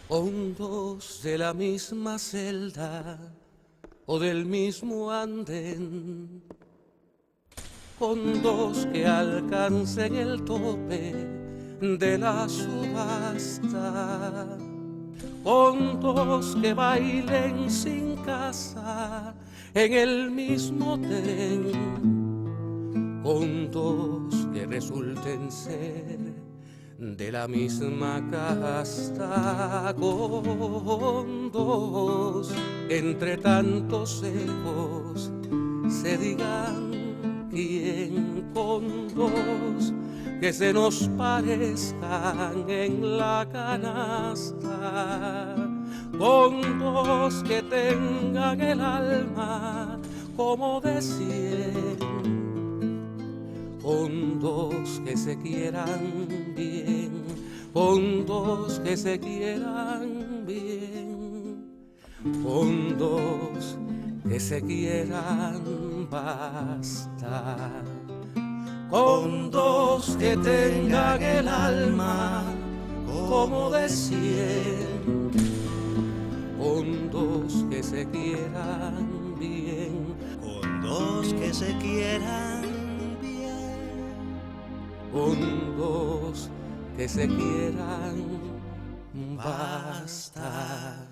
Hondos de la misma celda o del mismo andén, hondos que alcancen el tope de la subasta, hondos que bailen sin casa en el mismo tren, hondos que resulten ser de la misma casta, con dos entre tantos ecos se digan quién, con dos que se nos parezcan en la canasta, con dos que tengan el alma como de 100, con dos que se quieran bien, con dos que se quieran bien, con dos que se quieran bastar, con dos que tengan el alma como de 100, con dos que se quieran bien, con dos que se quieran, con dos que se quieran bastar.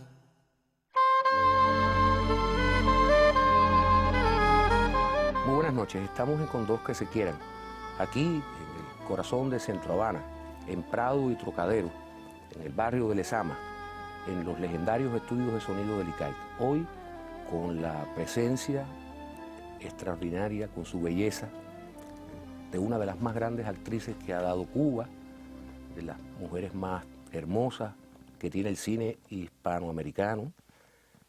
Muy buenas noches, estamos en Con dos que se quieran, aquí en el corazón de Centro Habana, en Prado y Trocadero, en el barrio de Lezama, en los legendarios estudios de sonido del ICAI. Hoy con la presencia extraordinaria, con su belleza, de una de las más grandes actrices que ha dado Cuba, de las mujeres más hermosas que tiene el cine hispanoamericano,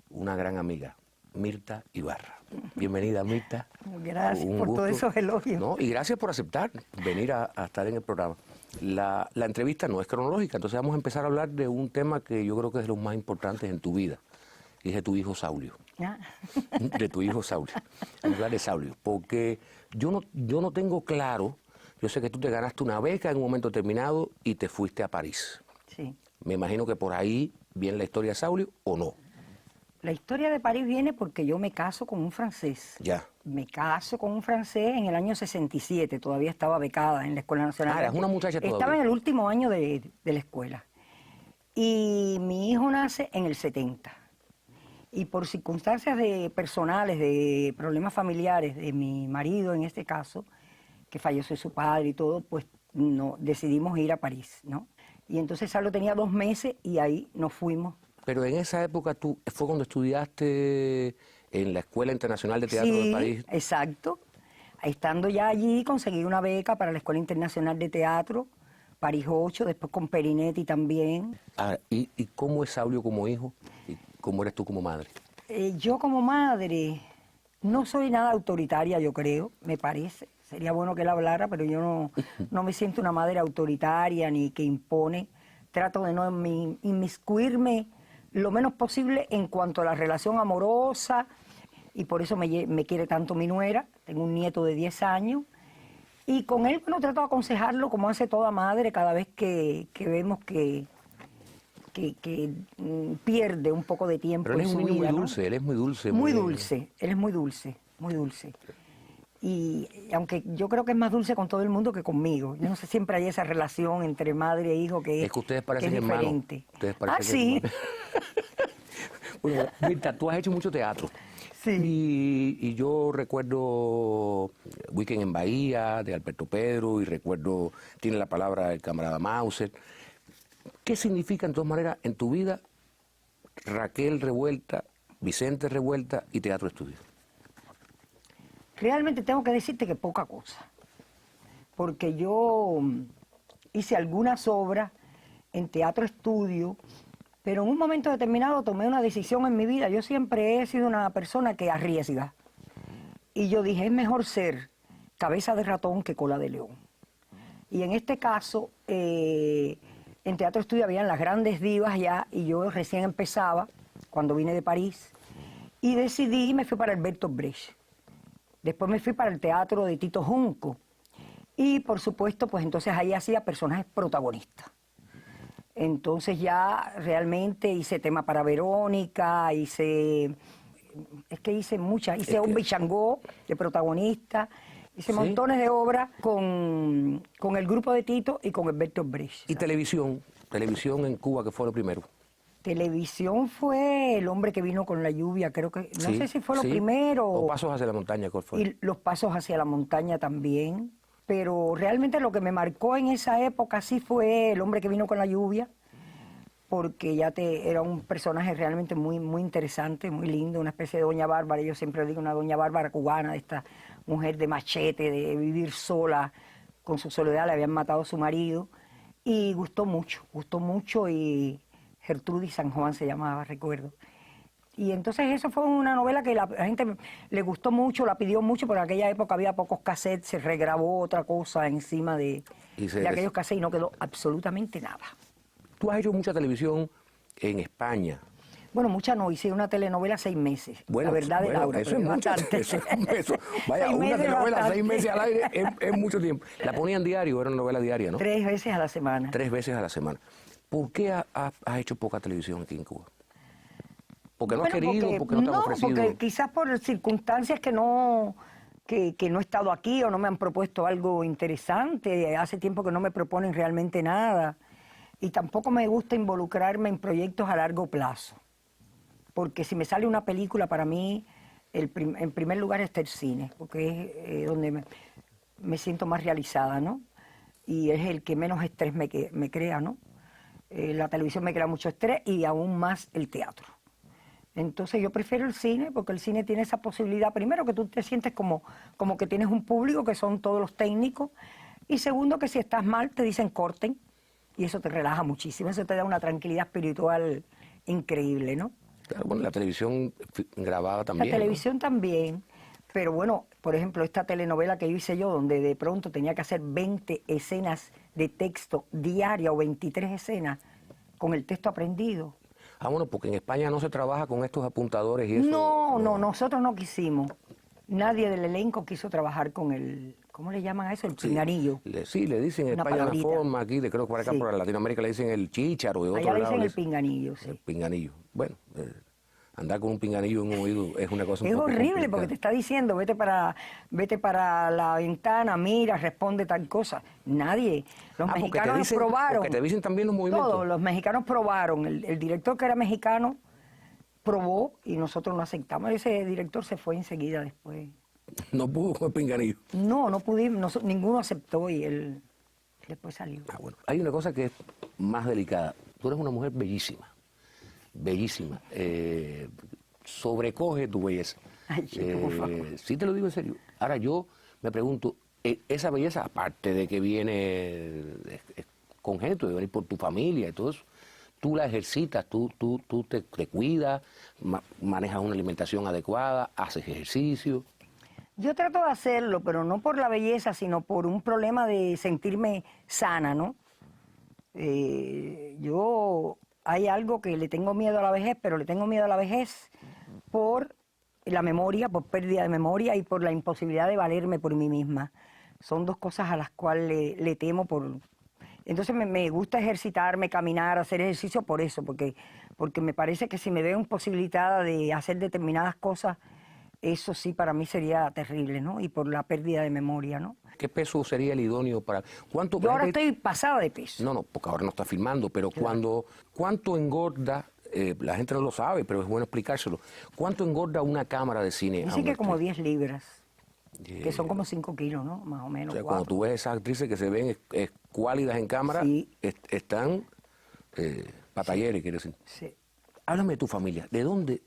una gran amiga, Mirta Ibarra. Bienvenida, Mirta. Gracias por todos esos elogios. ¿No? Y gracias por aceptar venir a estar en el programa. La entrevista no es cronológica, entonces vamos a empezar a hablar de un tema que yo creo que es de los más importantes en tu vida, y es de tu hijo Saulio. Ah. De tu hijo Saulio. Vamos a hablar de Saulio, porque yo no tengo claro, yo sé que tú te ganaste una beca en un momento determinado y te fuiste a París. Sí. Me imagino que por ahí viene la historia de Saulio, ¿o no? La historia de París viene porque yo me caso con un francés. Ya. Me caso con un francés en el año 67, todavía estaba becada en la Escuela Nacional. Ah, eras una muchacha todavía. Estaba en el último año de la escuela. Y mi hijo nace en el 70. Y por circunstancias personales, de problemas familiares de mi marido en este caso, que falleció su padre y todo, pues no, decidimos ir a París, ¿no? Y entonces Saulo tenía 2 meses y ahí nos fuimos. Pero en esa época tú, ¿fue cuando estudiaste en la Escuela Internacional de Teatro de París? Sí, exacto. Estando ya allí conseguí una beca para la Escuela Internacional de Teatro, París 8, después con Perinetti también. Ah, ¿y cómo es Saulio como hijo? ¿Y cómo eres tú como madre? Yo como madre no soy nada autoritaria, yo creo, me parece. Sería bueno que él hablara, pero yo no me siento una madre autoritaria ni que impone. Trato de no inmiscuirme lo menos posible en cuanto a la relación amorosa, y por eso me quiere tanto mi nuera. Tengo un nieto de 10 años. Y con él, bueno, trato de aconsejarlo como hace toda madre cada vez que vemos que pierde un poco de tiempo. Pero él en es un su niño vida, muy ¿no? dulce, él es muy dulce. Muy dulce, él es muy dulce, muy dulce. Y aunque yo creo que es más dulce con todo el mundo que conmigo. Yo no sé, siempre hay esa relación entre madre e hijo que es que ustedes que parecen es hermanos. diferente. Ustedes parecen Sí. hermanos. Bueno, Mirta, tú has hecho mucho teatro. Sí. Y yo recuerdo Weekend en Bahía, de Alberto Pedro, y recuerdo, tiene la palabra el camarada Mauser. ¿Qué significa, en todas maneras, en tu vida, Raquel Revuelta, Vicente Revuelta y Teatro Estudio? Realmente tengo que decirte que poca cosa. Porque yo hice algunas obras en Teatro Estudio, pero en un momento determinado tomé una decisión en mi vida. Yo siempre he sido una persona que arriesga. Y yo dije, es mejor ser cabeza de ratón que cola de león. Y en este caso, en Teatro Estudio habían las grandes divas ya, y yo recién empezaba, cuando vine de París, y decidí y me fui para el Bertolt Brecht. Después me fui para el teatro de Tito Junco. Y por supuesto, pues entonces ahí hacía personajes protagonistas. Entonces ya realmente hice tema para Verónica, hice Hombre y Changó de protagonista, hice ¿Sí? montones de obras con el grupo de Tito y con Bertolt Brecht. ¿Y televisión en Cuba, que fue lo primero? Televisión fue El hombre que vino con la lluvia, creo que, no Sí, sé si fue lo sí. primero. O Pasos hacia la montaña, ¿cuál fue? Y Los pasos hacia la montaña también. Pero realmente lo que me marcó en esa época sí fue El hombre que vino con la lluvia, porque era un personaje realmente muy, muy interesante, muy lindo, una especie de Doña Bárbara. Yo siempre digo una Doña Bárbara cubana, de esta mujer de machete, de vivir sola, con su soledad, le habían matado a su marido. Y gustó mucho, y Gertrudis San Juan se llamaba, recuerdo. Y entonces eso fue una novela que la gente le gustó mucho, la pidió mucho, porque en aquella época había pocos cassettes, se regrabó otra cosa encima de aquellos cassettes y no quedó absolutamente nada. Tú has hecho mucha televisión en España. Bueno, mucha no, hice una telenovela 6 meses, Bueno, La verdad de Laura. eso pero es mucho. bastante. Vaya, 6 una meses telenovela bastante. 6 meses al aire es mucho tiempo. La ponían diario, era una novela diaria, ¿no? 3 veces a la semana. 3 veces a la semana. ¿Por qué has hecho poca televisión aquí en Cuba? ¿Porque no has querido? ¿Porque no te han ofrecido? Porque quizás por circunstancias que no he estado aquí o no me han propuesto algo interesante. Hace tiempo que no me proponen realmente nada. Y tampoco me gusta involucrarme en proyectos a largo plazo. Porque si me sale una película, para mí, en primer lugar está el cine, porque es donde me siento más realizada, ¿no? Y es el que menos estrés me crea, ¿no? La televisión me crea mucho estrés y aún más el teatro. Entonces yo prefiero el cine, porque el cine tiene esa posibilidad, primero, que tú te sientes como que tienes un público, que son todos los técnicos, y segundo, que si estás mal te dicen corten, y eso te relaja muchísimo, eso te da una tranquilidad espiritual increíble, ¿no? Claro, bueno, la televisión grabada también. La televisión también, pero bueno, por ejemplo, esta telenovela que hice yo, donde de pronto tenía que hacer 20 escenas de texto diaria o 23 escenas con el texto aprendido. Ah, bueno, porque en España no se trabaja con estos apuntadores y eso. No, nosotros no quisimos. Nadie del elenco quiso trabajar con el, ¿cómo le llaman a eso? El pinganillo. Sí, le dicen en Una España palabrita. una forma, aquí, creo que por acá, Sí. por Latinoamérica le dicen el chícharo, de otro Allá le lado dicen le el pinganillo, sí. el pinganillo. Bueno, andar con un pinganillo en un oído es una cosa un Es poco horrible complicada. porque te está diciendo, vete para la ventana, mira, responde tal cosa. Nadie. Los porque mexicanos te dicen, probaron. porque te dicen también los movimientos. Todos los mexicanos probaron. El director, que era mexicano, probó y nosotros no aceptamos. Ese director se fue enseguida después. No pudo con el pinganillo. No pudimos, ninguno aceptó y él después salió. Ah, bueno. Hay una cosa que es más delicada. Tú eres una mujer bellísima, bellísima. Sobrecoge tu belleza. Ay, chico, por favor. Sí te lo digo en serio. Ahora yo me pregunto, esa belleza, aparte de que viene es congénito, de venir por tu familia y todo eso, tú la ejercitas, tú te cuidas, manejas una alimentación adecuada, haces ejercicio. Yo trato de hacerlo, pero no por la belleza, sino por un problema de sentirme sana, ¿no? Hay algo que le tengo miedo a la vejez, pero le tengo miedo a la vejez por la memoria, por pérdida de memoria y por la imposibilidad de valerme por mí misma. Son dos cosas a las cuales le temo por... Entonces me gusta ejercitarme, caminar, hacer ejercicio por eso, porque me parece que si me veo imposibilitada de hacer determinadas cosas, eso sí para mí sería terrible, ¿no? Y por la pérdida de memoria, ¿no? ¿Qué peso sería el idóneo para...? ¿Cuánto, Yo ahora gente- estoy pasada de peso. No, porque ahora no está filmando, pero ¿cuánto engorda? La gente no lo sabe, pero es bueno explicárselo. ¿Cuánto engorda una cámara de cine? a Dicen una que como actriz? 10 libras, que son como 5 kilos, ¿no? Más o O menos. sea, 4. cuando tú ves esas actrices que se ven escuálidas en cámara, Sí. están patalleres, quiero decir. Sí. Háblame de tu familia. ¿Dónde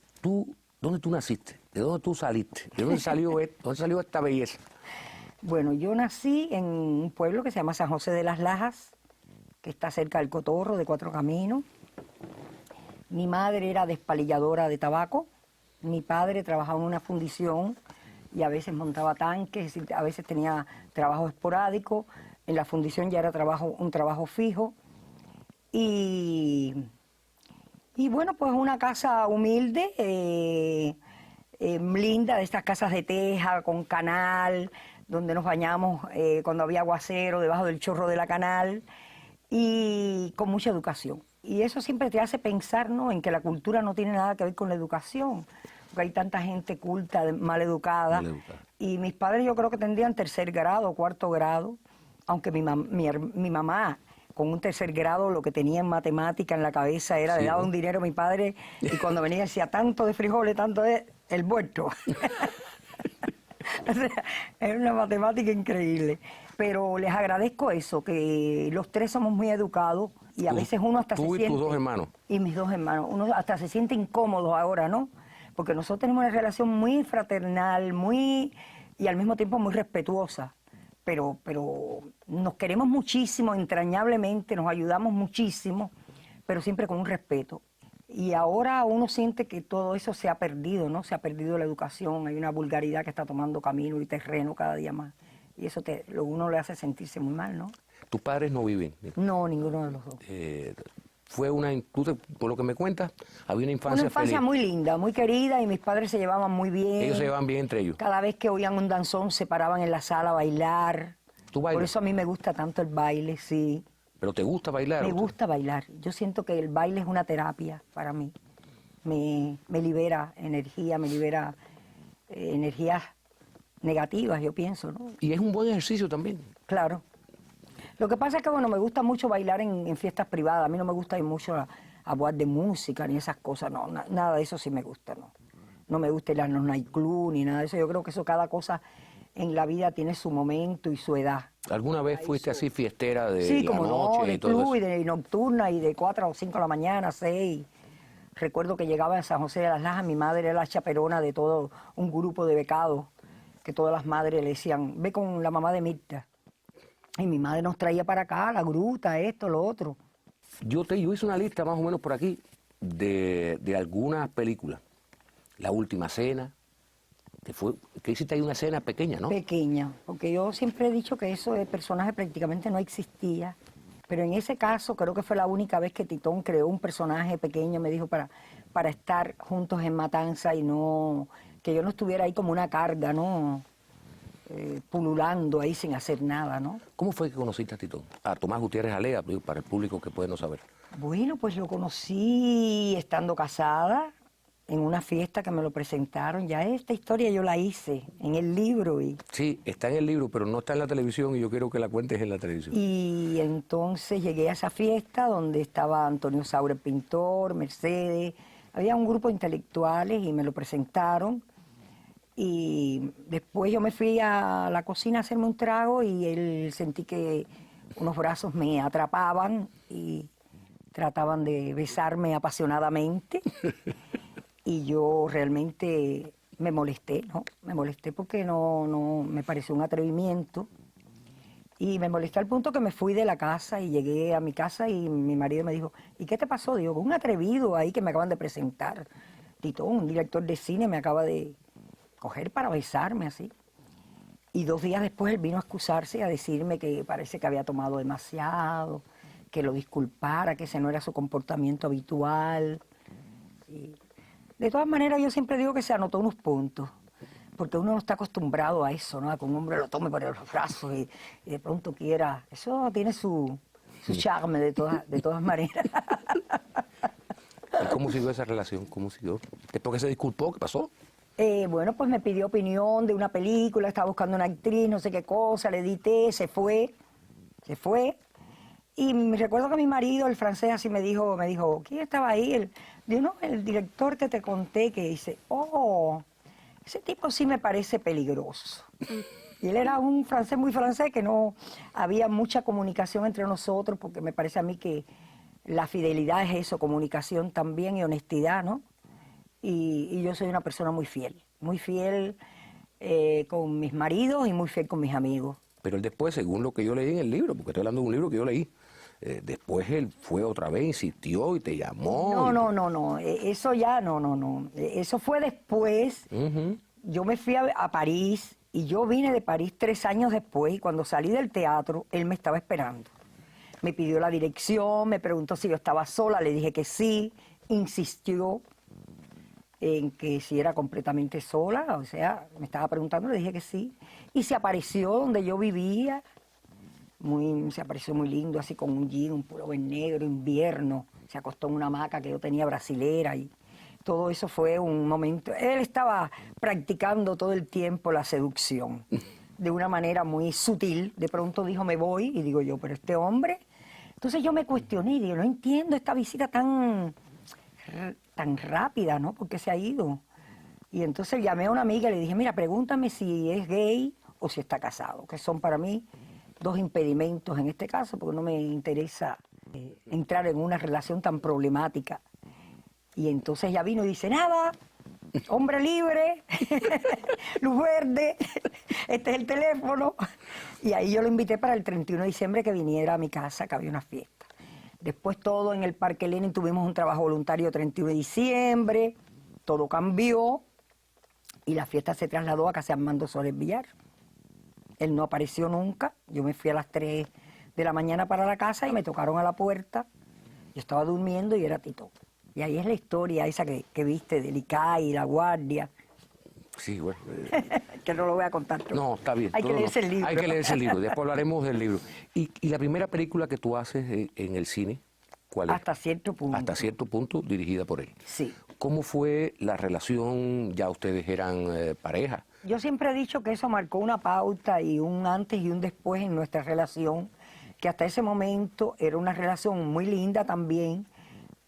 tú naciste? ¿De dónde tú saliste? ¿De dónde salió esta belleza? Bueno, yo nací en un pueblo que se llama San José de las Lajas, que está cerca del Cotorro, de 4 Caminos. Mi madre era despalilladora de tabaco, mi padre trabajaba en una fundición y a veces montaba tanques, es decir, a veces tenía trabajo esporádico, en la fundición ya era un trabajo fijo. Y bueno, pues una casa humilde, linda, de estas casas de teja, con canal, donde nos bañamos cuando había aguacero, debajo del chorro de la canal. y con mucha educación. Y eso siempre te hace pensar, ¿no?, en que la cultura no tiene nada que ver con la educación, porque hay tanta gente culta, mal educada. Y mis padres yo creo que tendrían tercer grado, cuarto grado, aunque mi mamá con un tercer grado lo que tenía en matemática en la cabeza era, Sí, le daba ¿no? un dinero a mi padre y cuando venía decía tanto de frijoles, tanto de el vuelto. O sea, era una matemática increíble. Pero les agradezco eso, que los tres somos muy educados y a veces uno hasta se Tú y siente... tus dos hermanos. Y mis dos hermanos. Uno hasta se siente incómodo ahora, ¿no? Porque nosotros tenemos una relación muy fraternal, muy... y al mismo tiempo muy respetuosa. Pero nos queremos muchísimo, entrañablemente, nos ayudamos muchísimo, pero siempre con un respeto. Y ahora uno siente que todo eso se ha perdido, ¿no? Se ha perdido la educación, hay una vulgaridad que está tomando camino y terreno cada día más. Y eso uno le hace sentirse muy mal, ¿no? Tus padres no viven. No, ninguno de los dos. Fue por lo que me cuentas, había una infancia Una infancia feliz. muy linda, muy querida, y mis padres se llevaban muy bien. Ellos se llevan bien entre ellos. Cada vez que oían un danzón se paraban en la sala a bailar. ¿Tú bailas? Por eso a mí me gusta tanto el baile, sí. ¿Pero te gusta bailar? Me gusta bailar. Yo siento que el baile es una terapia para mí. Me libera energía, me libera energías negativas, yo pienso, ¿no? Y es un buen ejercicio también. Claro. Lo que pasa es que, bueno, me gusta mucho bailar en fiestas privadas. A mí no me gusta ir mucho a boas de música ni esas cosas, no. Nada de eso sí me gusta, no. No me gusta ir a los nightclub ni nada de eso. Yo creo que eso, cada cosa en la vida tiene su momento y su edad. ¿Alguna vez fuiste así fiestera de Sí, la como noche no, de y todo club eso? y de nocturna y de 4 o 5 de la mañana, 6. Recuerdo que llegaba a San José de las Lajas, mi madre era la chaperona de todo un grupo de becados, que todas las madres le decían, ve con la mamá de Mirta. Y mi madre nos traía para acá, la gruta, esto, lo otro. Yo hice una lista más o menos por aquí de algunas películas. La Última Cena, que hiciste ahí una escena pequeña, ¿no? Pequeña, porque yo siempre he dicho que eso de personaje prácticamente no existía. Pero en ese caso creo que fue la única vez que Titón creó un personaje pequeño, me dijo, para estar juntos en Matanza y no que yo no estuviera ahí como una carga, ¿no? Pululando ahí sin hacer nada, ¿no? ¿Cómo fue que conociste a Titón? A Tomás Gutiérrez Alea, digo, para el público que puede no saber. Bueno, pues lo conocí estando casada, en una fiesta que me lo presentaron. Ya esta historia yo la hice en el libro. Sí, está en el libro, pero no está en la televisión y yo quiero que la cuentes en la televisión. Y entonces llegué a esa fiesta donde estaba Antonio Saura, el pintor, Mercedes. Había un grupo de intelectuales y me lo presentaron. Y después yo me fui a la cocina a hacerme un trago y él sentí que unos brazos me atrapaban y trataban de besarme apasionadamente. Y yo realmente me molesté, ¿no? Me molesté porque no me pareció un atrevimiento. Y me molesté al punto que me fui de la casa y llegué a mi casa y mi marido me dijo, ¿y qué te pasó? Digo, un atrevido ahí que me acaban de presentar. Titón, un director de cine, me acaba de coger para besarme así. Y 2 días después él vino a excusarse y a decirme que parece que había tomado demasiado, que lo disculpara, que ese no era su comportamiento habitual. Y de todas maneras, yo siempre digo que se anotó unos puntos, porque uno no está acostumbrado a eso, ¿no? A que un hombre lo tome por los brazos y de pronto quiera. Eso tiene su charme de todas maneras. ¿Y cómo siguió esa relación? ¿Cómo siguió? ¿Después que se disculpó? ¿Qué pasó? Bueno, pues me pidió opinión de una película, estaba buscando una actriz, no sé qué cosa, le edité, se fue. Y me recuerdo que mi marido, el francés, así me dijo, ¿quién estaba ahí? El director que te conté, que dice, oh, ese tipo sí me parece peligroso. Y él era un francés muy francés, que no había mucha comunicación entre nosotros, porque me parece a mí que la fidelidad es eso, comunicación también y honestidad, ¿no? Y yo soy una persona muy fiel con mis maridos y muy fiel con mis amigos. Pero él después, según lo que yo leí en el libro, porque estoy hablando de un libro que yo leí, después él fue otra vez, insistió y te llamó. No, eso ya no. Eso fue después. Yo me fui a París y yo vine de París 3 años después y cuando salí del teatro, él me estaba esperando. Me pidió la dirección, me preguntó si yo estaba sola, le dije que sí, insistió en que si era completamente sola, o sea, me estaba preguntando, le dije que sí, y se apareció donde yo vivía, se apareció muy lindo, así con un jean, un pullover negro, invierno. Se acostó en una hamaca que yo tenía brasilera y todo eso fue un momento. Él estaba practicando todo el tiempo la seducción de una manera muy sutil. De pronto dijo, me voy, y digo yo, pero este hombre. Entonces yo me cuestioné, digo, no entiendo esta visita tan rápida, ¿no? ¿Por qué se ha ido? Y entonces llamé a una amiga y le dije, mira, pregúntame si es gay o si está casado, que son para mí dos impedimentos en este caso, porque no me interesa entrar en una relación tan problemática. Y entonces ella vino y dice, nada, hombre libre, luz verde, este es el teléfono. Y ahí yo lo invité para el 31 de diciembre que viniera a mi casa, que había una fiesta. Después todo en el Parque Lenin, tuvimos un trabajo voluntario 31 de diciembre, todo cambió y la fiesta se trasladó a Casa Armando Soler Villar. Él no apareció nunca, yo me fui a las 3 de la mañana para la casa y me tocaron a la puerta, yo estaba durmiendo y era Tito. Y ahí es la historia esa que viste, del ICAI, La Guardia. Sí, bueno. Que no lo voy a contar todo. No, está bien. Hay que leerse el libro. Hay que leerse el libro, después hablaremos del libro. ¿Y la primera película que tú haces en el cine, cuál es? Hasta cierto punto. Hasta cierto punto, dirigida por él. Sí. ¿Cómo fue la relación? Ya ustedes eran pareja. Yo siempre he dicho que eso marcó una pauta y un antes y un después en nuestra relación, que hasta ese momento era una relación muy linda también,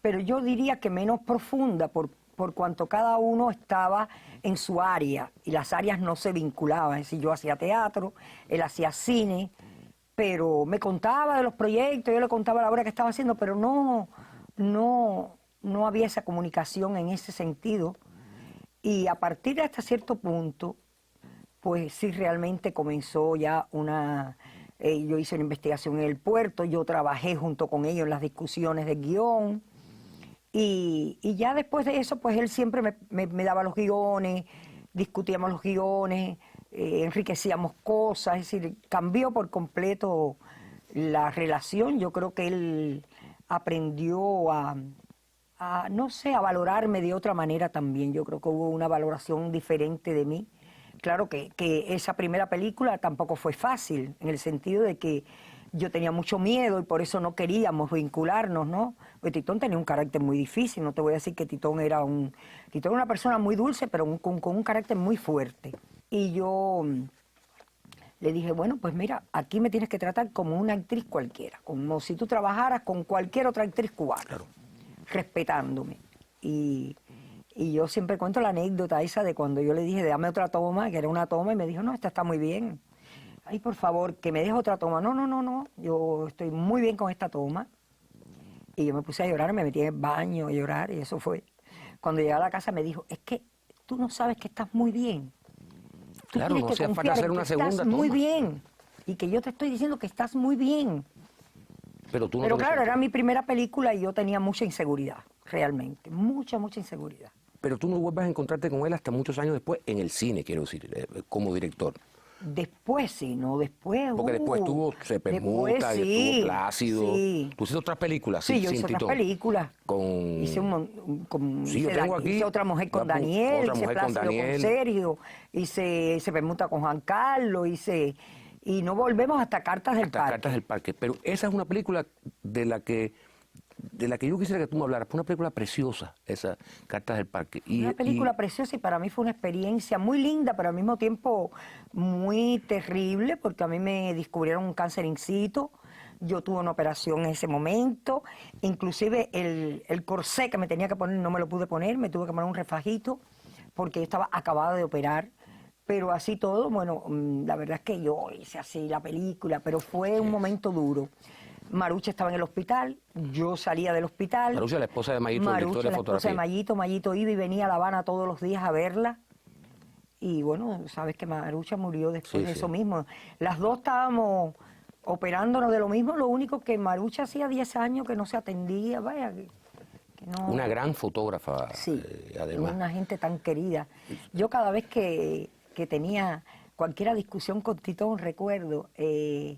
pero yo diría que menos profunda por cuanto cada uno estaba en su área y las áreas no se vinculaban. Es decir, yo hacía teatro, él hacía cine, pero me contaba de los proyectos, yo le contaba la obra que estaba haciendo, pero no había esa comunicación en ese sentido. Y a partir de hasta cierto punto, pues sí realmente comenzó ya yo hice una investigación en el puerto, yo trabajé junto con ellos en las discusiones de guión, y ya después de eso, pues él siempre me daba los guiones, discutíamos los guiones, enriquecíamos cosas, es decir, cambió por completo la relación. Yo creo que él aprendió no sé, a valorarme de otra manera también. Yo creo que hubo una valoración diferente de mí. Claro que esa primera película tampoco fue fácil, en el sentido de que yo tenía mucho miedo y por eso no queríamos vincularnos, ¿no? Porque Titón tenía un carácter muy difícil, no te voy a decir que Titón era una persona muy dulce, pero con un carácter muy fuerte. Y yo le dije, bueno, pues mira, aquí me tienes que tratar como una actriz cualquiera, como si tú trabajaras con cualquier otra actriz cubana, claro, respetándome. Y yo siempre cuento la anécdota esa de cuando yo le dije, dame otra toma, que era una toma, y me dijo, no, esta está muy bien. Ay, por favor, que me deje otra toma. No, yo estoy muy bien con esta toma. Y yo me puse a llorar, me metí en el baño a llorar, y eso fue. Cuando llegué a la casa me dijo, es que tú no sabes que estás muy bien. Tú claro, no hacía falta hacer una segunda toma. Estás muy bien, y que yo te estoy diciendo que estás muy bien. Pero claro, era mi primera película y yo tenía mucha inseguridad, realmente, mucha inseguridad. Pero tú no vuelves a encontrarte con él hasta muchos años después, en el cine, quiero decir, como director. Después sí, no después. Porque después tuvo Se Permuta, sí, y estuvo Plácido. Sí. ¿Tú hiciste otras películas? Sí, yo hice otras películas. Hice yo tengo aquí. Hice Otra Mujer con Daniel, hice Plácido con Sergio, hice Se Permuta con Juan Carlos, y no volvemos hasta Cartas del Parque. Cartas del Parque. Pero esa es una película de la que yo quisiera que tú me hablaras. Fue una película preciosa, esa Cartas del Parque. Una película preciosa y para mí fue una experiencia muy linda, pero al mismo tiempo muy terrible, porque a mí me descubrieron un cáncer in situ. Yo tuve una operación en ese momento, inclusive el corsé que me tenía que poner no me lo pude poner, me tuve que poner un refajito porque yo estaba acabada de operar. Pero así todo, bueno, la verdad es que yo hice así la película, pero fue un momento duro. Marucha estaba en el hospital, yo salía del hospital. Marucha, la esposa de Mayito, Marucha, director de la esposa de fotografía. Mayito iba y venía a La Habana todos los días a verla. Y bueno, sabes que Marucha murió después de eso mismo. Las dos estábamos operándonos de lo mismo, lo único que Marucha hacía 10 años que no se atendía, vaya, que no. Una gran fotógrafa, sí, además. Una gente tan querida. Yo cada vez que tenía cualquier discusión con Titón, recuerdo que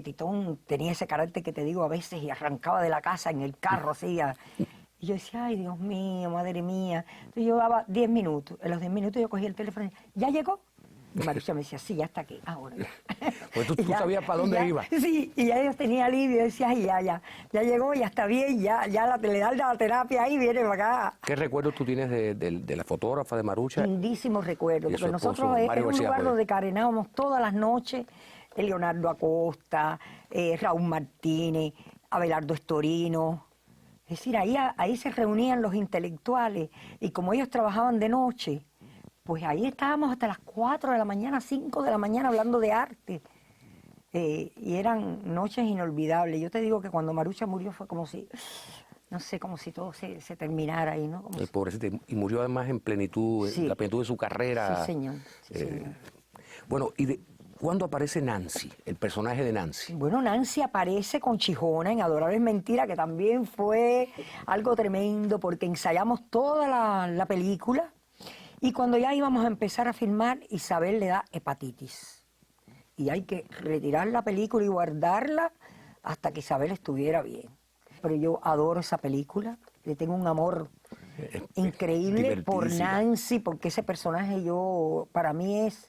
Titón tenía ese carácter que te digo a veces y arrancaba de la casa en el carro así. Y yo decía, ay, Dios mío, madre mía. Entonces yo daba 10 minutos. En los 10 minutos yo cogía el teléfono y ¿ya llegó? Y Marucha me decía, sí, ya está aquí, ahora ya. Pues tú Y ya, sabías para dónde y ya, iba. Sí, y ya ellos tenían alivio, y decías, ya llegó, ya está bien, ya le dan la terapia ahí, viene para acá. ¿Qué recuerdos tú tienes de la fotógrafa de Marucha? Lindísimos recuerdos, Y su porque esposo, nosotros Mario era un García lugar Juez. donde carenábamos todas las noches, Leonardo Acosta, Raúl Martínez, Abelardo Estorino. Es decir, ahí se reunían los intelectuales, y como ellos trabajaban de noche, pues ahí estábamos hasta las 4 de la mañana, 5 de la mañana hablando de arte. Y eran noches inolvidables. Yo te digo que cuando Marucha murió fue como si, no sé, como si todo se terminara ahí, ¿no? Como El si- pobrecito, y murió además en plenitud, Sí. en la plenitud de su carrera. Sí, señor. Sí, señor. Bueno, ¿cuándo aparece Nancy, el personaje de Nancy? Bueno, Nancy aparece con Chijona en Adorables Mentiras, que también fue algo tremendo, porque ensayamos toda la película, y cuando ya íbamos a empezar a filmar, Isabel le da hepatitis. Y hay que retirar la película y guardarla hasta que Isabel estuviera bien. Pero yo adoro esa película, le tengo un amor increíble por divertidísima. Nancy, porque ese personaje para mí es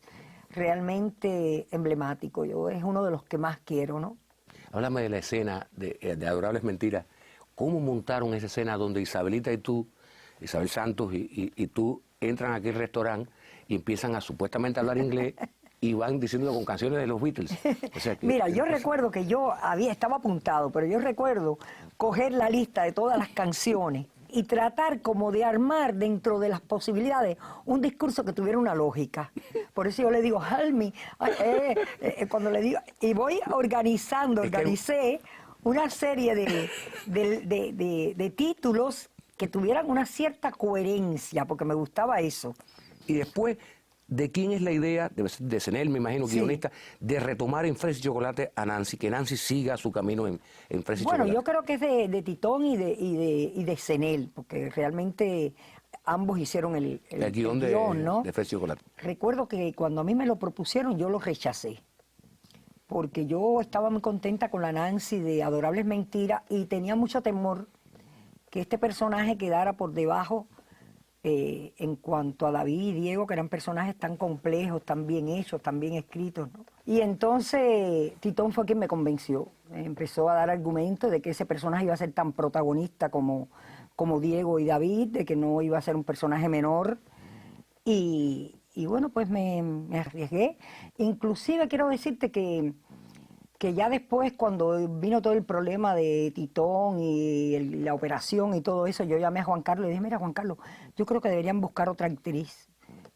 realmente emblemático. Es uno de los que más quiero, ¿no? Háblame de la escena de Adorables Mentiras. ¿Cómo montaron esa escena donde Isabelita y tú, Isabel Santos y tú, entran aquí al restaurante y empiezan a supuestamente hablar inglés y van diciéndolo con canciones de los Beatles? O sea que, Mira, yo recuerdo que estaba apuntado, pero yo recuerdo coger la lista de todas las canciones y tratar como de armar dentro de las posibilidades un discurso que tuviera una lógica. Por eso yo le digo, help me, cuando le digo, y voy organicé una serie de títulos que tuvieran una cierta coherencia, porque me gustaba eso. Y después, ¿de quién es la idea, de Senel, me imagino, Sí. guionista, de retomar en Fresa y Chocolate a Nancy, que Nancy siga su camino en Fresa y Bueno, Chocolate? yo creo que es de Titón y de Senel, porque realmente ambos hicieron el guión ¿no? de Fresa y Chocolate. Recuerdo que cuando a mí me lo propusieron, yo lo rechacé, porque yo estaba muy contenta con la Nancy de Adorables Mentiras y tenía mucho temor que este personaje quedara por debajo en cuanto a David y Diego, que eran personajes tan complejos, tan bien hechos, tan bien escritos, ¿no? Y entonces Titón fue quien me convenció. Empezó a dar argumentos de que ese personaje iba a ser tan protagonista como Diego y David, de que no iba a ser un personaje menor. Y bueno, pues me arriesgué. Inclusive quiero decirte que ya después, cuando vino todo el problema de Titón y la operación y todo eso, yo llamé a Juan Carlos y dije, mira, Juan Carlos, yo creo que deberían buscar otra actriz,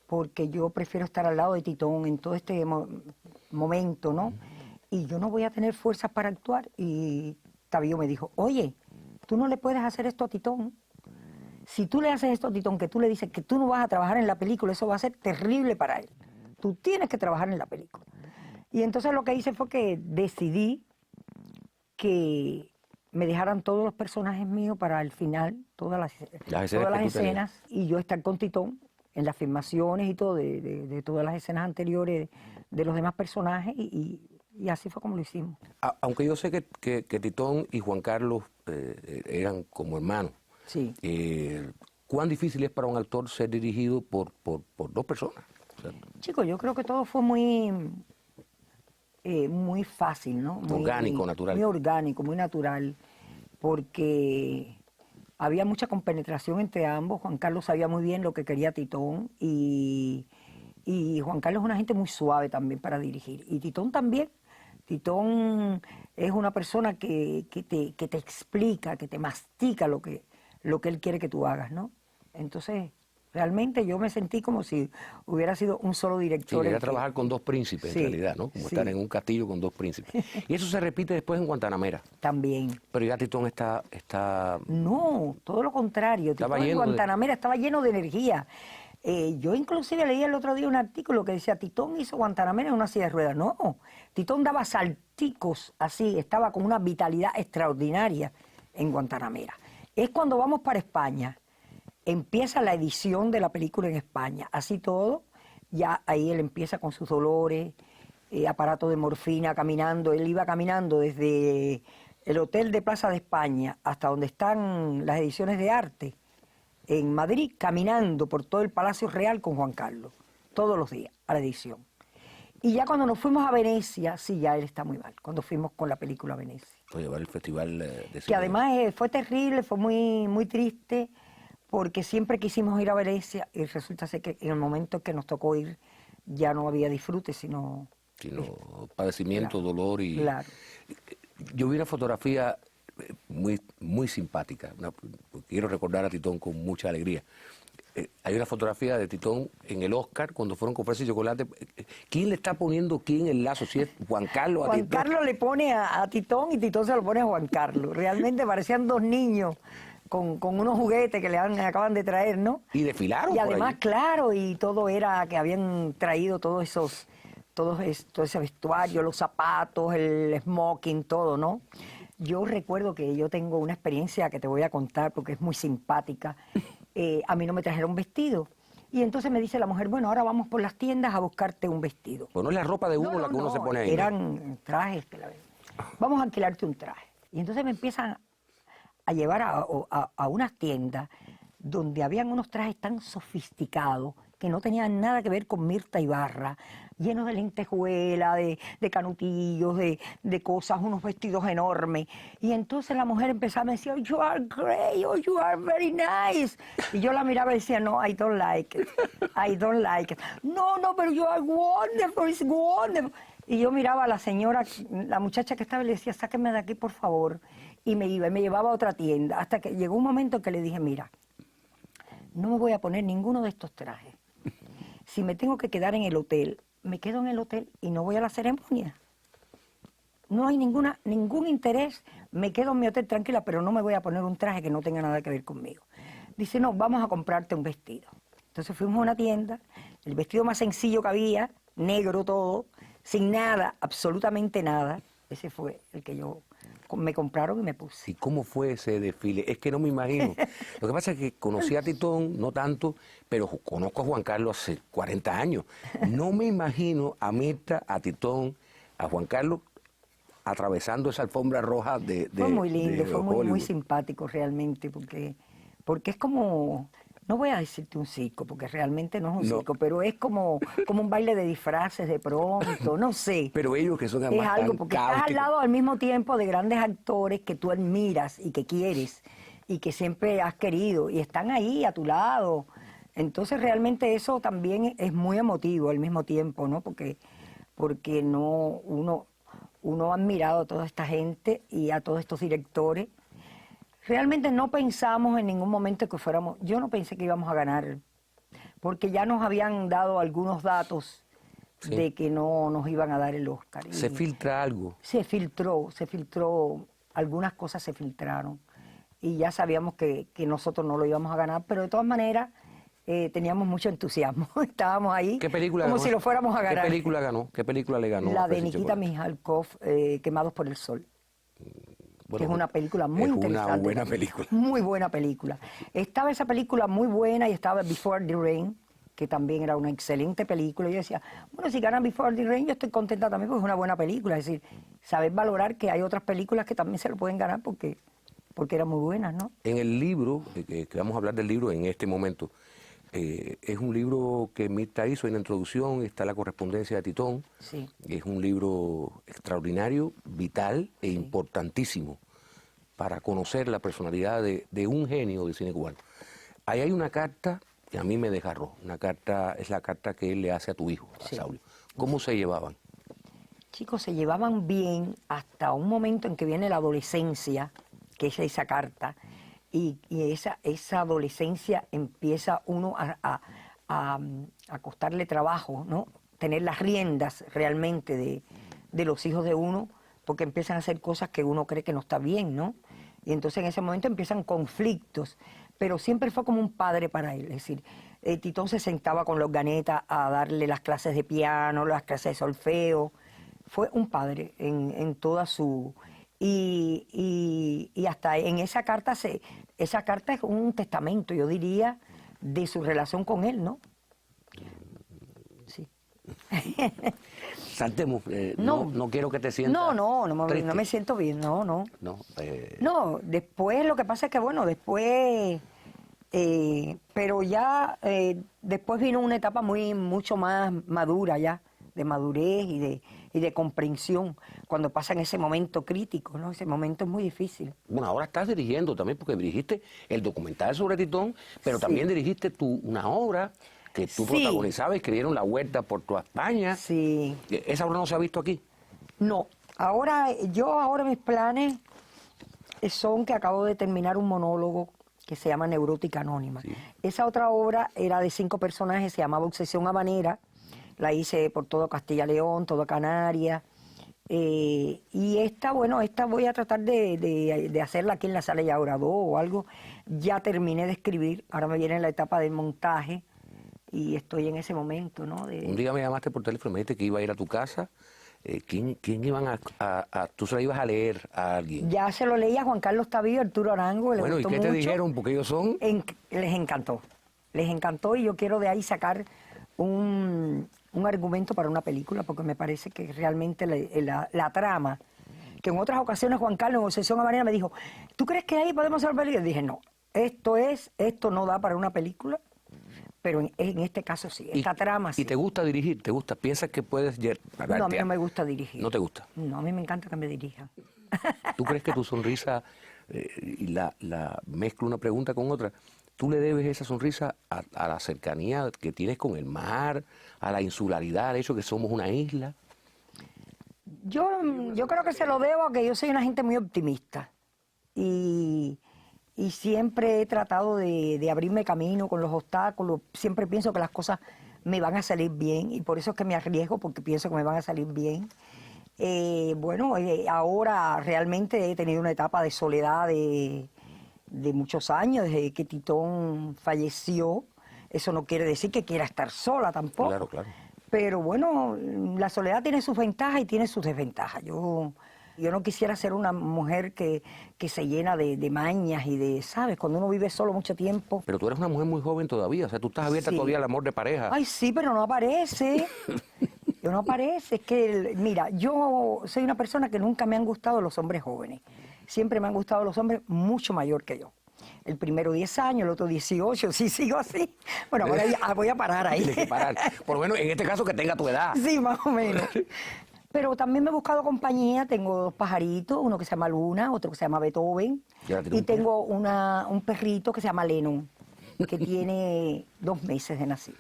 porque yo prefiero estar al lado de Titón en todo este momento, ¿no? Y yo no voy a tener fuerzas para actuar. Y Tabío me dijo, oye, tú no le puedes hacer esto a Titón. Si tú le haces esto a Titón, que tú le dices que tú no vas a trabajar en la película, eso va a ser terrible para él. Tú tienes que trabajar en la película. Y entonces lo que hice fue que decidí que me dejaran todos los personajes míos para el final, todas las escenas, y yo estar con Titón en las filmaciones y todo, de todas las escenas anteriores de los demás personajes, y así fue como lo hicimos. Aunque yo sé que Titón y Juan Carlos eran como hermanos, Sí. ¿cuán difícil es para un actor ser dirigido por dos personas? O sea, Chicos, yo creo que todo fue muy fácil, ¿no? Orgánico, natural. Muy orgánico, muy natural, porque había mucha compenetración entre ambos. Juan Carlos sabía muy bien lo que quería Titón y Juan Carlos es una gente muy suave también para dirigir. Y Titón también. Titón es una persona que te explica, que te mastica lo que él quiere que tú hagas, ¿no? Entonces, realmente yo me sentí como si hubiera sido un solo director. Sí, era trabajar con dos príncipes, Sí, en realidad, ¿no? Como sí. estar en un castillo con dos príncipes. Y eso se repite después en Guantanamera. También. Pero ya Titón está No, todo lo contrario. Estaba Titón en lleno de- Guantanamera estaba lleno de energía. Yo inclusive leí el otro día un artículo que decía, Titón hizo Guantanamera en una silla de ruedas. No, Titón daba salticos así, estaba con una vitalidad extraordinaria en Guantanamera. Es cuando vamos para España, empieza la edición de la película en España. Así todo, ya ahí él empieza con sus dolores, aparato de morfina, caminando. Él iba caminando desde el hotel de Plaza de España hasta donde están las ediciones de arte, en Madrid, caminando por todo el Palacio Real con Juan Carlos, todos los días, a la edición. Y ya cuando nos fuimos a Venecia, sí, ya él está muy mal, cuando fuimos con la película a Venecia. Fue llevar el festival de Que cine. además fue terrible, fue muy, muy triste, porque siempre quisimos ir a Venecia y resulta ser que en el momento que nos tocó ir ya no había disfrute, sino Padecimiento, claro, dolor y... claro. Yo vi una fotografía muy, muy simpática. Quiero recordar a Titón con mucha alegría. Hay una fotografía de Titón en el Oscar cuando fueron con fresa y chocolate. ¿Quién le está poniendo quién el lazo? Si es Juan Carlos a Juan Titón. Carlos le pone a Titón y Titón se lo pone a Juan Carlos. Realmente parecían dos niños con unos juguetes que acaban de traer, ¿no? Y desfilaron Y por además, ahí. claro, y todo era que habían traído todo ese vestuario, los zapatos, el smoking, todo, ¿no? Yo recuerdo que yo tengo una experiencia que te voy a contar porque es muy simpática. A mí no me trajeron vestido. Y entonces me dice la mujer, bueno, ahora vamos por las tiendas a buscarte un vestido. Pues no es la ropa de uno la que uno se pone ahí. ¿no? Eran trajes que vamos a alquilarte un traje. Y entonces me empiezan a llevar a unas tiendas donde habían unos trajes tan sofisticados que no tenían nada que ver con Mirta Ibarra, llenos de lentejuela, de canutillos, de cosas, unos vestidos enormes. Y entonces la mujer empezaba a decir, oh, you are great, oh, you are very nice. Y yo la miraba y decía, no, I don't like it, I don't like it. No, pero you are wonderful, it's wonderful. Y yo miraba a la señora, la muchacha que estaba y le decía, sáquenme de aquí, por favor. Y me iba, y me llevaba a otra tienda, hasta que llegó un momento en que le dije, mira, no me voy a poner ninguno de estos trajes. Si me tengo que quedar en el hotel, me quedo en el hotel y no voy a la ceremonia. No hay ningún interés, me quedo en mi hotel tranquila, pero no me voy a poner un traje que no tenga nada que ver conmigo. Dice, no, vamos a comprarte un vestido. Entonces fuimos a una tienda, el vestido más sencillo que había, negro todo, sin nada, absolutamente nada. Ese fue el que me compraron y me puse. ¿Y cómo fue ese desfile? Es que no me imagino. Lo que pasa es que conocí a Titón, no tanto, pero conozco a Juan Carlos hace 40 años. No me imagino a Mirta, a Titón, a Juan Carlos atravesando esa alfombra roja de Fue muy lindo, de fue muy Hollywood. simpático realmente, porque es como, no voy a decirte un circo, porque realmente no es un No. circo, pero es como un baile de disfraces de pronto, no sé. Pero ellos que son Es además algo, tan porque estás al cáusticos. lado al mismo tiempo de grandes actores que tú admiras y que quieres y que siempre has querido y están ahí a tu lado. Entonces realmente eso también es muy emotivo al mismo tiempo, ¿no? Porque no, uno ha admirado a toda esta gente y a todos estos directores. Realmente no pensamos en ningún momento que yo no pensé que íbamos a ganar, porque ya nos habían dado algunos datos Sí. de que no nos iban a dar el Oscar. Y Se filtra algo. se filtró, algunas cosas se filtraron y ya sabíamos que nosotros no lo íbamos a ganar, pero de todas maneras teníamos mucho entusiasmo, estábamos ahí ¿Qué película como ganó? si lo fuéramos a ganar. ¿Qué película ganó? ¿Qué película le ganó? La a de Fresa y Nikita Chocolate? Mikhalkov, Quemados por el Sol. Bueno, Que es una película muy interesante. Es una buena película. Muy buena película. Estaba esa película muy buena y estaba Before the Rain, que también era una excelente película. Y yo decía, bueno, si ganan Before the Rain, yo estoy contenta también porque es una buena película. Es decir, saber valorar que hay otras películas que también se lo pueden ganar porque eran muy buenas, ¿no? En el libro, que vamos a hablar del libro en este momento, es un libro que Mirta hizo en la introducción, está la correspondencia de Titón. Sí. Es un libro extraordinario, vital e importantísimo para conocer la personalidad de un genio del cine cubano. Ahí hay una carta que a mí me desgarró. Es la carta que él le hace a tu hijo, a Sí. Saulio. ¿Cómo se llevaban? Chicos, se llevaban bien hasta un momento en que viene la adolescencia, que es esa carta, y esa adolescencia empieza uno a costarle trabajo, ¿no? Tener las riendas realmente de los hijos de uno, porque empiezan a hacer cosas que uno cree que no está bien, ¿no? Y entonces en ese momento empiezan conflictos, pero siempre fue como un padre para él, es decir, Titón se sentaba con los Ganetas a darle las clases de piano, las clases de solfeo, fue un padre en toda su... Y hasta en esa carta esa carta es un testamento, yo diría, de su relación con él, ¿no? Sí. Saltemos, no quiero que te sientas No triste. me siento bien, no. No, No, después lo que pasa es que, bueno, después, pero ya después vino una etapa mucho más madura ya, de madurez y de comprensión cuando pasa en ese momento crítico, ¿no? Ese momento es muy difícil. Bueno, ahora estás dirigiendo también, porque dirigiste el documental sobre Titón, pero Sí. también dirigiste una obra que tú Sí. protagonizabas, escribieron La Huerta por toda España. Sí. ¿Esa obra no se ha visto aquí? No, ahora mis planes son que acabo de terminar un monólogo que se llama Neurótica Anónima. Sí. Esa otra obra era de 5 personajes, se llamaba Obsesión Habanera, la hice por todo Castilla y León, toda Canarias, y esta voy a tratar de hacerla aquí en la Sala Llauradó o algo. Ya terminé de escribir, ahora me viene la etapa del montaje y estoy en ese momento, ¿no? Un día me llamaste por teléfono, me dijiste que iba a ir a tu casa. ¿Quién iban tú se la ibas a leer a alguien? Ya se lo leí a Juan Carlos Tavío, Arturo Arango, le Bueno, ¿y gustó qué te mucho. dijeron? Porque ellos son... Les encantó y yo quiero de ahí sacar un argumento para una película porque me parece que realmente la trama, que en otras ocasiones Juan Carlos en Obsesión Habanera me dijo, ¿tú crees que ahí podemos hacer una película? Y dije, no, esto no da para una película, pero en este caso sí, esta trama sí. ¿Y te gusta dirigir? ¿Te gusta? ¿Piensas que puedes...? No, a mí no me gusta dirigir. ¿No te gusta? No, a mí me encanta que me dirijan. ¿Tú crees que tu sonrisa, y la mezclo una pregunta con otra, tú le debes esa sonrisa a la cercanía que tienes con el mar, a la insularidad, al hecho que somos una isla? Yo creo que se lo debo a que yo soy una gente muy optimista y siempre he tratado de abrirme camino con los obstáculos. Siempre pienso que las cosas me van a salir bien y por eso es que me arriesgo, porque pienso que me van a salir bien. Ahora realmente he tenido una etapa de soledad de muchos años, desde que Titón falleció. Eso no quiere decir que quiera estar sola tampoco. Claro, claro. Pero bueno, la soledad tiene sus ventajas y tiene sus desventajas. Yo no quisiera ser una mujer que se llena de mañas y de, ¿sabes? Cuando uno vive solo mucho tiempo. Pero tú eres una mujer muy joven todavía, o sea, tú estás abierta Sí. todavía al amor de pareja. Ay, sí, pero no aparece. No aparece. Es que, mira, yo soy una persona que nunca me han gustado los hombres jóvenes. Siempre me han gustado los hombres mucho mayor que yo. El primero 10 años, el otro 18, sí sigo así. Bueno, ahora ya voy a parar ahí. Tienes que parar. Por lo menos en este caso que tenga tu edad. Sí, más o menos. Pero también me he buscado compañía. Tengo 2 pajaritos, uno que se llama Luna, otro que se llama Beethoven. ¿Y ahora tiene Y un tengo un perrito que se llama Lennon, que tiene 2 meses de nacido.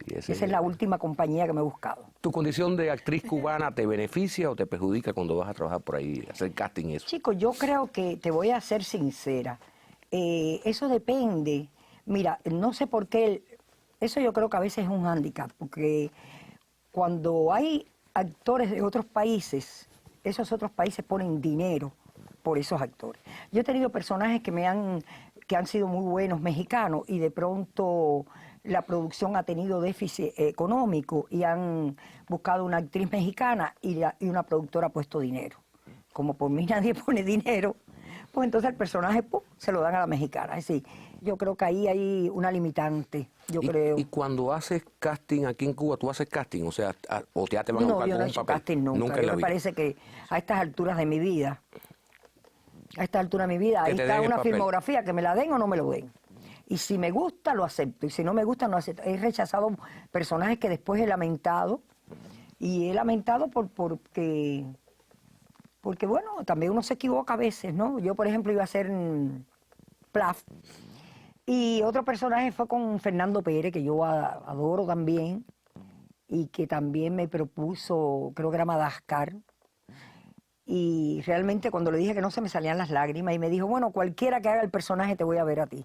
Sí, Esa es la última compañía que me he buscado. ¿Tu condición de actriz cubana te beneficia o te perjudica cuando vas a trabajar por ahí, hacer casting y eso? Chicos, yo creo que, te voy a ser sincera, eso depende. Mira, no sé por qué, eso yo creo que a veces es un hándicap, porque cuando hay actores de otros países, esos otros países ponen dinero por esos actores. Yo he tenido personajes que han sido muy buenos mexicanos y de pronto la producción ha tenido déficit económico y han buscado una actriz mexicana y una productora ha puesto dinero. Como por mí nadie pone dinero, pues entonces el personaje se lo dan a la mexicana. Es decir, yo creo que ahí hay una limitante, yo creo. Y cuando haces casting aquí en Cuba, ¿tú haces casting? O sea, o ya te van a No, buscar yo con no he un hecho papel. casting nunca. en Yo la me vida. parece que a estas alturas de mi vida, ahí te está den el una papel. filmografía, que me la den o no me lo den. Y si me gusta, lo acepto. Y si no me gusta, no acepto. He rechazado personajes que después he lamentado. Y he lamentado porque bueno, también uno se equivoca a veces, ¿no? Yo, por ejemplo, iba a ser Plaf. Y otro personaje fue con Fernando Pérez, que yo adoro también. Y que también me propuso, creo que era Madagascar. Y realmente cuando le dije que no, se me salían las lágrimas y me dijo, bueno, cualquiera que haga el personaje te voy a ver a ti.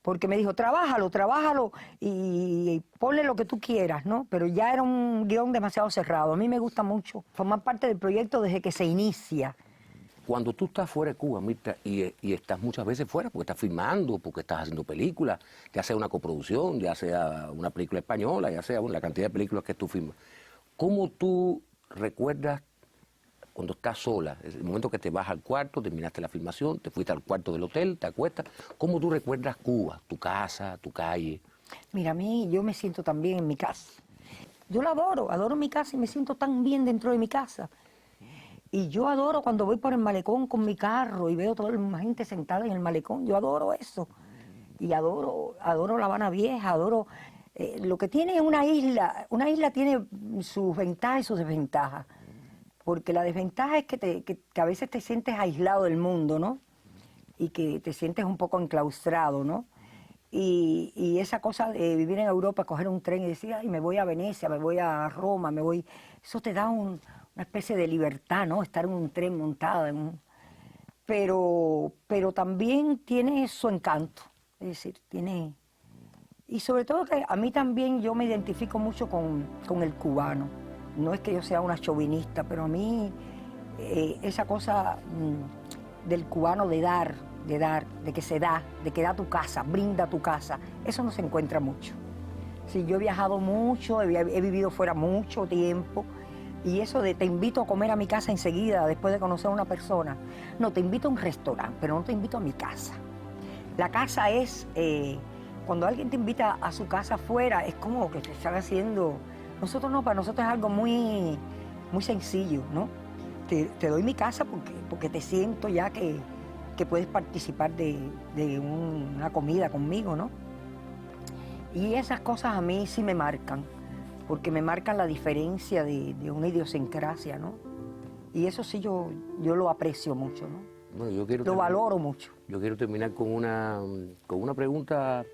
Porque me dijo, trabájalo y ponle lo que tú quieras, ¿no? Pero ya era un guión demasiado cerrado. A mí me gusta mucho formar parte del proyecto desde que se inicia. Cuando tú estás fuera de Cuba, Mirta, y estás muchas veces fuera, porque estás filmando, porque estás haciendo películas, ya sea una coproducción, ya sea una película española, ya sea la cantidad de películas que tú filmas, ¿cómo tú recuerdas cuando estás sola, el momento que te vas al cuarto, terminaste la filmación, te fuiste al cuarto del hotel, te acuestas, ¿cómo tú recuerdas Cuba, tu casa, tu calle? Mira, a mí yo me siento tan bien en mi casa. Yo la adoro mi casa y me siento tan bien dentro de mi casa. Y yo adoro cuando voy por el malecón con mi carro y veo toda la gente sentada en el malecón, yo adoro eso. Y adoro La Habana Vieja, adoro Lo que tiene una isla tiene sus ventajas y sus desventajas, porque la desventaja es que a veces te sientes aislado del mundo, ¿no? Y que te sientes un poco enclaustrado, ¿no? Y esa cosa de vivir en Europa, coger un tren y decir, ay, me voy a Venecia, me voy a Roma, eso te da una especie de libertad, ¿no? Estar en un tren montado pero también tiene su encanto, es decir, tiene... Y sobre todo que a mí también yo me identifico mucho con el cubano. No es que yo sea una chauvinista, pero a mí esa cosa del cubano de dar, de que se da, de que da tu casa, brinda tu casa, eso no se encuentra mucho. Sí, yo he viajado mucho, he vivido fuera mucho tiempo, y eso de te invito a comer a mi casa enseguida, después de conocer a una persona. No, te invito a un restaurante, pero no te invito a mi casa. La casa es... Cuando alguien te invita a su casa afuera, es como que te están haciendo... Nosotros no, para nosotros es algo muy, muy sencillo, ¿no? Te doy mi casa porque te siento ya que puedes participar de una comida conmigo, ¿no? Y esas cosas a mí sí me marcan, porque me marcan la diferencia de una idiosincrasia, ¿no? Y eso sí yo lo aprecio mucho, ¿no? Bueno, lo valoro mucho. Yo quiero terminar con una pregunta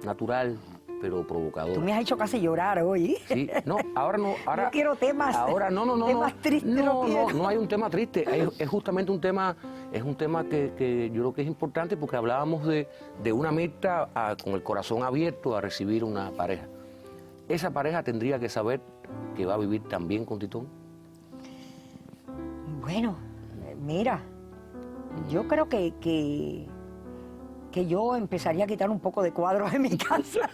natural, pero provocadora. Tú me has hecho casi llorar hoy. Sí, no, ahora no. Ahora, no quiero temas. Ahora no. Temas tristes. No hay un tema triste. Es justamente un tema que yo creo que es importante porque hablábamos de una meta con el corazón abierto a recibir una pareja. ¿Esa pareja tendría que saber que va a vivir también con Titón? Bueno, mira, yo creo que yo empezaría a quitar un poco de cuadros en mi casa.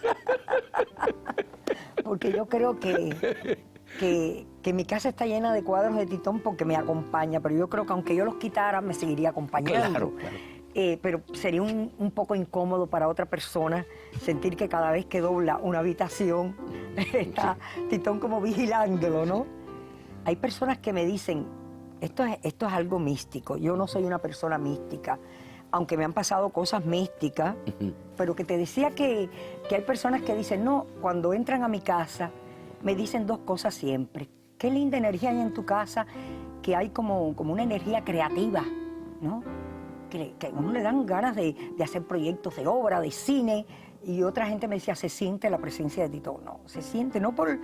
Porque yo creo que mi casa está llena de cuadros de Titón porque me acompaña, pero yo creo que aunque yo los quitara, me seguiría acompañando. Claro. Pero sería un poco incómodo para otra persona sentir que cada vez que dobla una habitación está Titón como vigilándolo, ¿no? Hay personas que me dicen, esto es algo místico, yo no soy una persona mística, aunque me han pasado cosas místicas, pero que te decía que hay personas que dicen, no, cuando entran a mi casa me dicen dos cosas siempre. Qué linda energía hay en tu casa, que hay como una energía creativa, ¿no? Que a uno le dan ganas de hacer proyectos de obra, de cine, y otra gente me decía, se siente la presencia de Titón. No, se siente, no por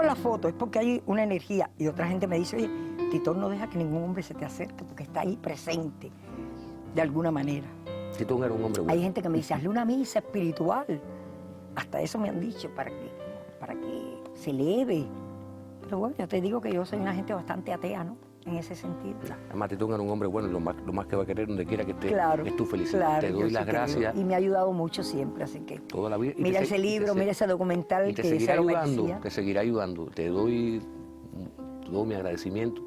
la foto, es porque hay una energía. Y otra gente me dice, oye, Titón no deja que ningún hombre se te acerque porque está ahí presente. De alguna manera. Titón era un hombre bueno. Hay gente que me dice, hazle una misa espiritual. Hasta eso me han dicho, para que se eleve. Pero bueno, yo te digo que yo soy una gente bastante atea, ¿no? En ese sentido. Además, Titón era un hombre bueno y lo más que va a querer donde quiera que esté es tu felicidad. Claro, te doy las gracias. Y me ha ayudado mucho siempre, así que... Toda la vida. Mira ese libro, mira ese documental que se lo merecía. Te seguirá ayudando. Te doy todo mi agradecimiento.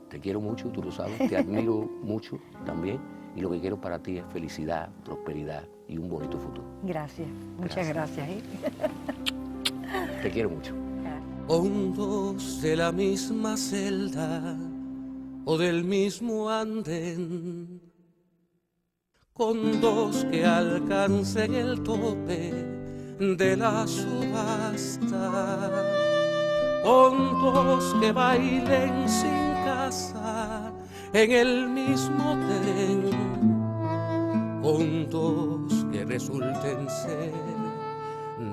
Te quiero mucho, tú lo sabes, te admiro mucho también, y lo que quiero para ti es felicidad, prosperidad y un bonito futuro. Gracias, muchas gracias. Te quiero mucho. Hondos de la misma celda o del mismo andén, con dos que alcancen el tope de la subasta, con dos que bailen sin casa en el mismo tren, con dos que resulten ser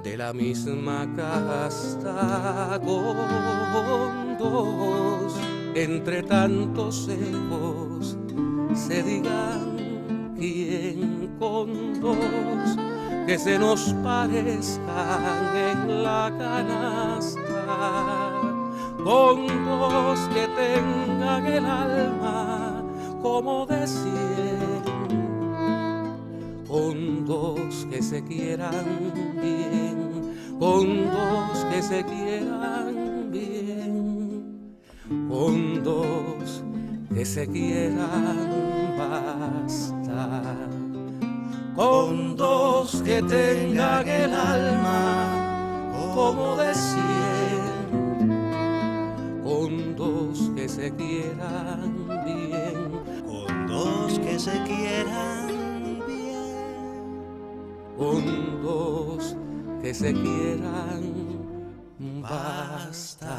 de la misma casta, con dos entre tantos ecos se digan quién, con dos que se nos parezcan en la canasta, con dos que tengan el alma como de 100, con dos que se quieran bien, con dos que se quieran bien, con dos que se quieran bastar, con dos que tengan el alma como de 100, con dos que se quieran bien, con dos que se quieran bien, con dos que se quieran, basta.